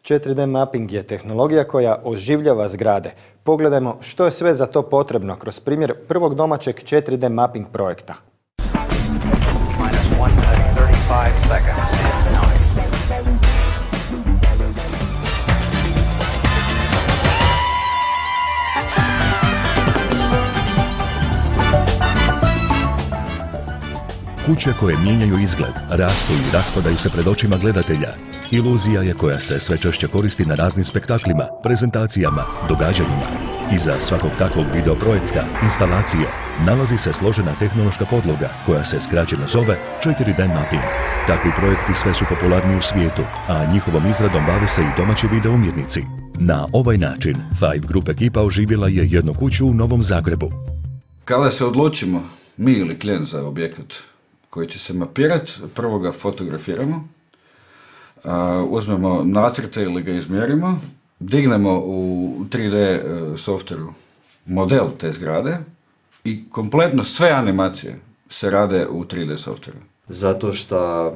4D mapping je tehnologija koja oživljava zgrade. Pogledajmo što je sve za to potrebno kroz primjer prvog domaćeg 4D mapping projekta. Kuće koje mijenjaju izgled, rastu i raspadaju se pred očima gledatelja. Iluzija je koja se sve češće koristi na raznim spektaklima, prezentacijama, događanjima. Iza svakog takvog videoprojekta, instalacije, nalazi se složena tehnološka podloga koja se skraćeno zove 4D mapping. Takvi projekti sve su popularni u svijetu, a njihovom izradom bave se i domaći video umjetnici. Na ovaj način Five Group ekipa oživjela je jednu kuću u Novom Zagrebu. Kada se odlučimo, mi ili klijent za objekat koji će se mapirati, prvo ga fotografiramo, uzmemo nacrte ili ga izmjerimo, dignemo u 3D softveru model te zgrade i kompletno sve animacije se rade u 3D softveru. Zato što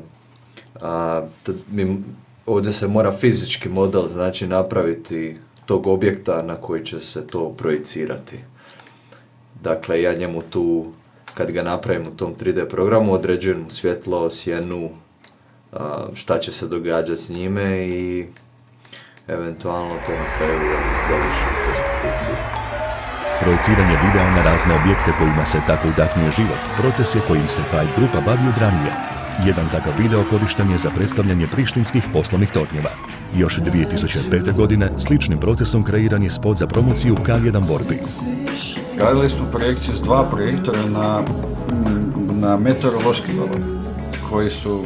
ovdje se mora fizički model znači napraviti tog objekta na koji će se to projicirati. Dakle, ja njemu tu, kad ga napravim u tom 3D programu, određujem mu svjetlo, sjenu, šta će se događati s njime i eventualno to na kraju završi u postprodukciji. Projiciranje videa na razne objekte kojima se tako udahnjuje život, proces je kojim se Five Grupa bavi od ranije. Jedan takav video korišten je za predstavljanje prištinskih poslovnih tornjeva. Još 2005. godine sličnim procesom kreiran je spot za promociju K1 borbi. Radili smo projekciju s 2 projektora na meteorološki balon, koji su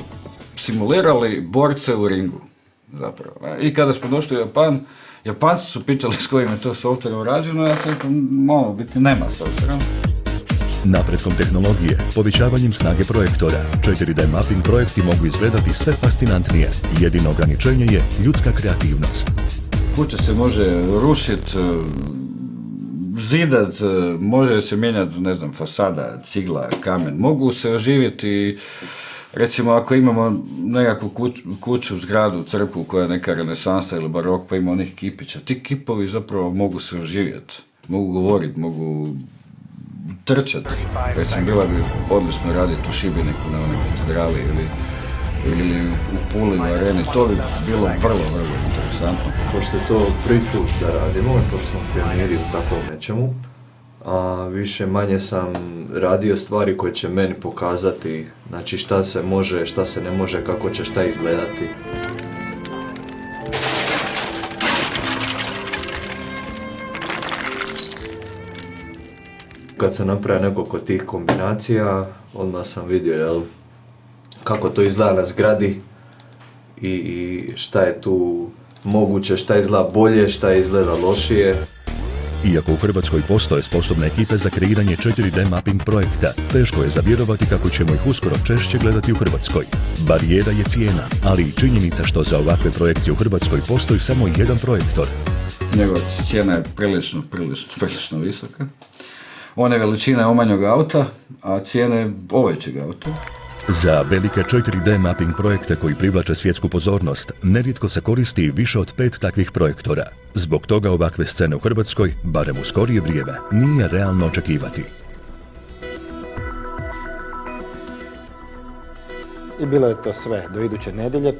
simulirali borce u ringu, zapravo. I kada smo došli u Japan, Japanci su pitali s kojim je to softverom rađeno, ja sam rekao, malo biti nema softvera. Napretkom tehnologije, povećavanjem snage projektora, 4D mapping projekti mogu izgledati sve fascinantnije. Jedino ograničenje je ljudska kreativnost. Kuća se može rušiti, zidat, može se mijenjati, ne znam, fasada, cigla, kamen. Mogu se oživjeti, recimo ako imamo nekakvu kuću, zgradu, crkvu koja je neka renesansa ili barok, pa ima onih kipića. Ti kipovi zapravo mogu se oživjeti, mogu govoriti, mogu trčati. Recimo, bila bi odlično raditi u Šibeniku na onoj katedrali ili u Puli u areni. To bi bilo vrlo interesantno. Pošto je to prvi put da radimo, to smo pioniri u takvom nečemu, a više manje sam radio stvari koje će meni pokazati, znači šta se može, šta se ne može, kako će šta izgledati. Kad sam napravio nekoliko tih kombinacija, odmah sam vidio kako to izgleda na zgradi i šta je tu moguće, šta izgleda bolje, šta izgleda lošije. Iako u Hrvatskoj postoje sposobne ekipe za kreiranje 4D mapping projekta, teško je zavjerovati kako ćemo ih uskoro češće gledati u Hrvatskoj. Barijera je cijena, ali i činjenica što za ovakve projekcije u Hrvatskoj postoji samo jedan projektor. Njegova cijena je prilično visoka. Ona je veličina omanjog auta, a cijena je ovećeg auta. Za velike 4D mapping projekte koji privlače svjetsku pozornost, nerijetko se koristi više od 5 takvih projektora. Zbog toga ovakve scene u Hrvatskoj, barem u skorije vrijeme, nije realno očekivati. I bilo je to sve. Do iduće nedjelje.